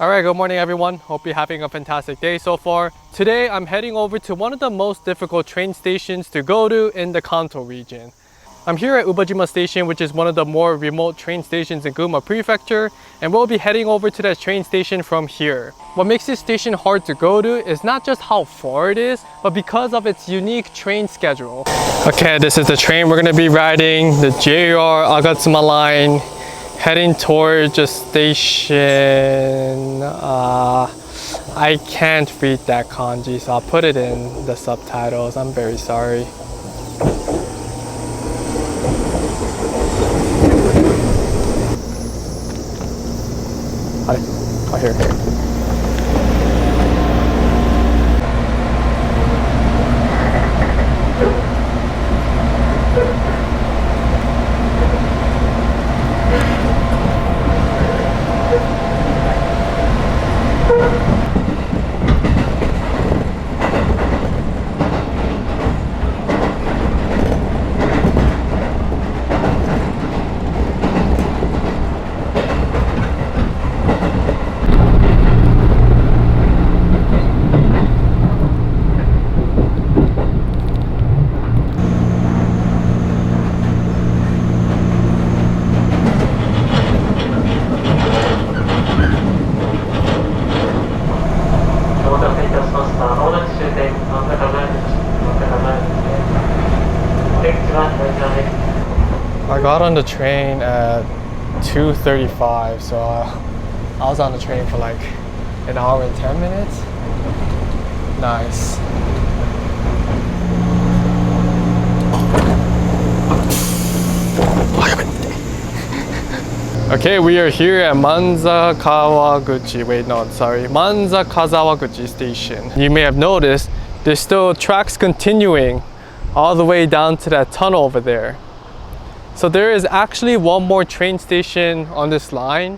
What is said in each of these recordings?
Alright, good morning everyone. Hope you're having a fantastic day so far. Today I'm heading over to one of the most difficult train stations to go to in the Kanto region. I'm here at Ubajima Station, which is one of the more remote train stations in Gumma Prefecture, and we'll be heading over to that train station from here. What makes this station hard to go to is not just how far it is, but because of its unique train schedule. Okay, this is the train we're going to be riding, the JR Agatsuma line, heading towards the station. I can't read that kanji, so I'll put it in the subtitles. I'm very sorry. Oh, here. I got on the train at 2:35, so I was on the train for like an hour and 10 minutes. Nice. Okay, we are here at Manza-Kazawaguchi. Wait, no, sorry. Manza-Kazawaguchi Station. You may have noticed there's still tracks continuing all the way down to that tunnel over there. So there is actually one more train station on this line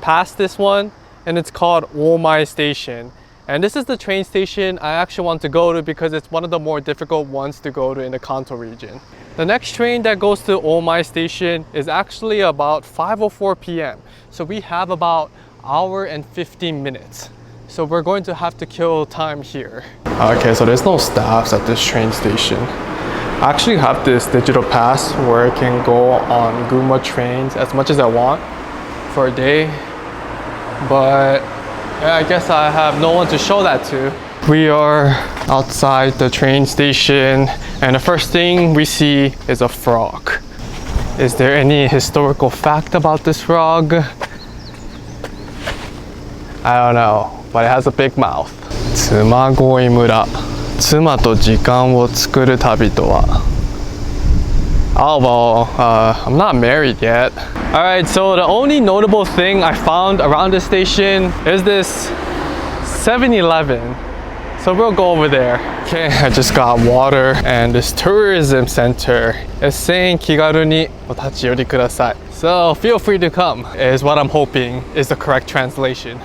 past this one, and it's called Omae Station. And this is the train station I actually want to go to because it's one of the more difficult ones to go to in the Kanto region. The next train that goes to Omae Station is actually about 5:04 p.m. So we have about an hour and 15 minutes. So we're going to have to kill time here. Okay, so there's no staffs at this train station. I actually have this digital pass where I can go on Gumma trains as much as I want for a day, but yeah, I guess I have no one to show that to. We are outside the train station, and the first thing we see is a frog. Is there any historical fact about this frog? I don't know, but it has a big mouth. 妻恋村。妻と時間を作る旅とは? Oh, well, I'm not married yet. Alright, so the only notable thing I found around this station is this 7-Eleven. So we'll go over there. Okay, I just got water, and this tourism center is saying 気軽にお立ち寄りください. So feel free to come, is what I'm hoping is the correct translation.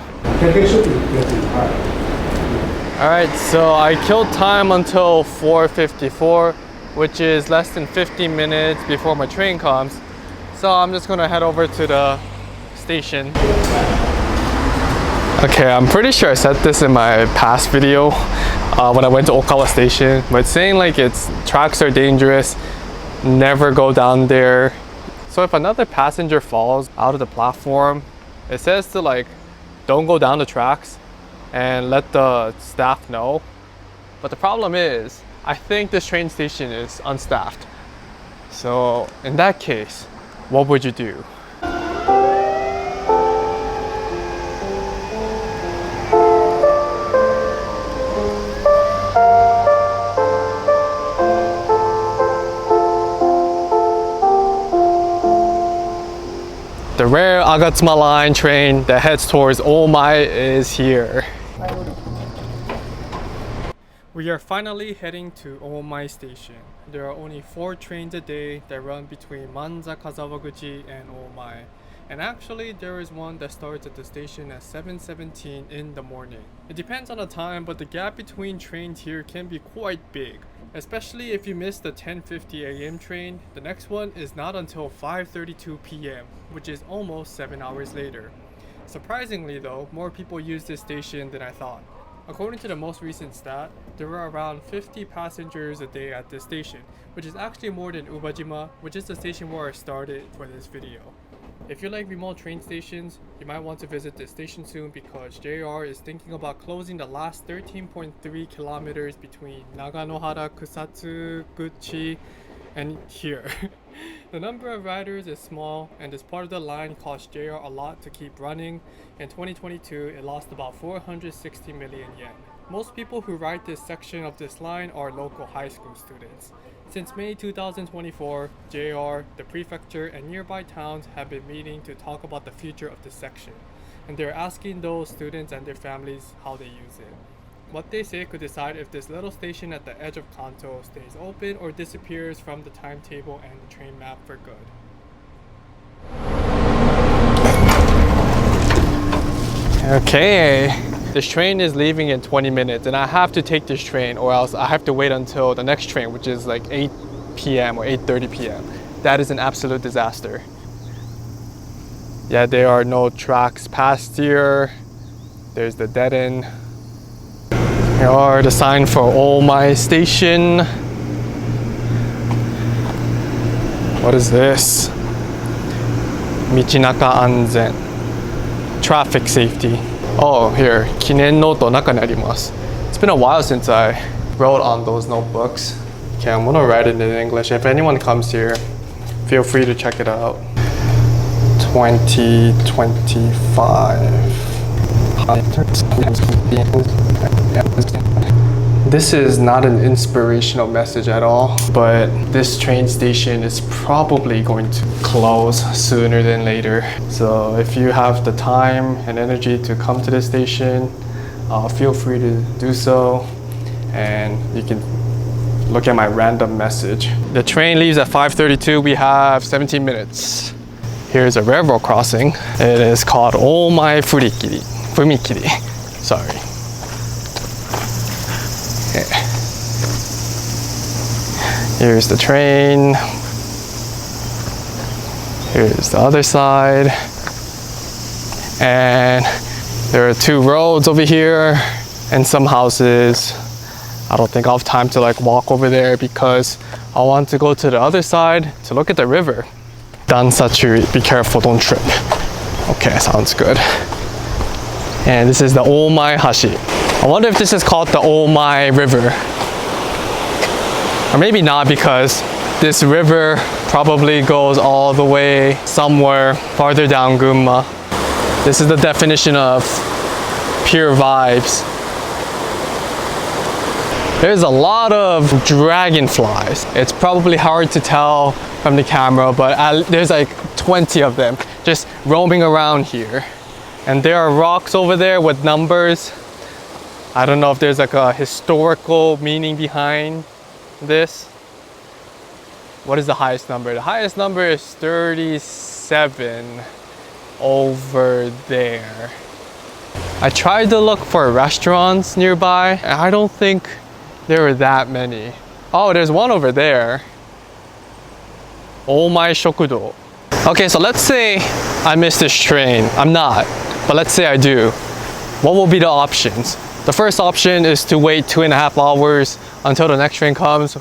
Alright, so I killed time until 4:54, which is less than 15 minutes before my train comes. So I'm just gonna head over to the station. Okay, I'm pretty sure I said this in my past video when I went to Okawa Station, but it's saying like tracks are dangerous, never go down there. So if another passenger falls out of the platform, it says to like, don't go down the tracks and let the staff know. But the problem is, I think this train station is unstaffed. So in that case, what would you do? The rare Agatsuma line train that heads towards Omae is here. We are finally heading to Omae Station. There are only 4 trains a day that run between Manza-Kazawaguchi and Omae. And actually there is one that starts at the station at 7:17 in the morning. It depends on the time, but the gap between trains here can be quite big. Especially if you miss the 10:50 a.m. train, the next one is not until 5:32 p.m., which is almost 7 hours later. Surprisingly though, more people use this station than I thought. According to the most recent stat, there were around 50 passengers a day at this station, which is actually more than Ubajima, which is the station where I started for this video. If you like remote train stations, you might want to visit this station soon because JR is thinking about closing the last 13.3 kilometers between Naganohara-Kusatsuguchi and here. The number of riders is small, and this part of the line cost JR a lot to keep running. In 2022, it lost about 460 million yen. Most people who ride this section of this line are local high school students. Since May 2024, JR, the prefecture, and nearby towns have been meeting to talk about the future of this section, and they're asking those students and their families how they use it. What they say could decide if this little station at the edge of Kanto stays open or disappears from the timetable and the train map for good. Okay, this train is leaving in 20 minutes and I have to take this train or else I have to wait until the next train, which is like 8 p.m. or 8:30 p.m. That is an absolute disaster. Yeah, there are no tracks past here. There's the dead end. Here are the sign for Omae Station. What is this? Michinaka Anzen. Traffic safety. Oh, here. Kinen note 中にあります. It's been a while since I wrote on those notebooks. Okay, I'm gonna write it in English. If anyone comes here, feel free to check it out. 2025. This is not an inspirational message at all, but this train station is probably going to close sooner than later. So if you have the time and energy to come to this station, feel free to do so, and you can look at my random message. The train leaves at 5:32. We have 17 minutes. Here's a railroad crossing. It is called Omae Fumikiri. Sorry. Okay. Here's the train. Here's the other side. And there are two roads over here and some houses. I don't think I'll have time to like walk over there because I want to go to the other side to look at the river. Dansachuri, be careful, don't trip. Okay, sounds good. And this is the Omae Hashi. I wonder if this is called the Omae River. Or maybe not, because this river probably goes all the way somewhere farther down Gumma. This is the definition of pure vibes. There's a lot of dragonflies. It's probably hard to tell from the camera, but there's like 20 of them just roaming around here. And there are rocks over there with numbers. I don't know if there's like a historical meaning behind this. What is the highest number? The highest number is 37 over there. I tried to look for restaurants nearby, and I don't think there were that many. Oh, there's one over there. Omae Shokudo. Okay, so let's say I missed this train. I'm not, but let's say I do. What will be the options? The first option is to wait 2.5 hours until the next train comes,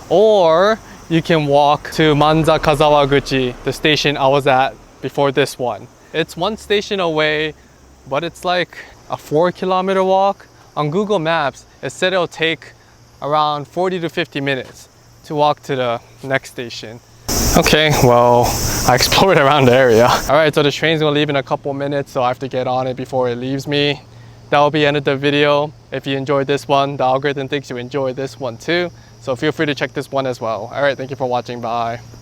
or you can walk to Manza-Kazawaguchi, the station I was at before this one. It's one station away, but it's like a 4-kilometer walk. On Google Maps, it said it'll take around 40 to 50 minutes to walk to the next station. Okay, well, I explored around the area. All right, so the train's gonna leave in a couple minutes, so I have to get on it before it leaves me. That will be the end of the video. If you enjoyed this one, the algorithm thinks you enjoyed this one too. So feel free to check this one as well. All right, thank you for watching, bye.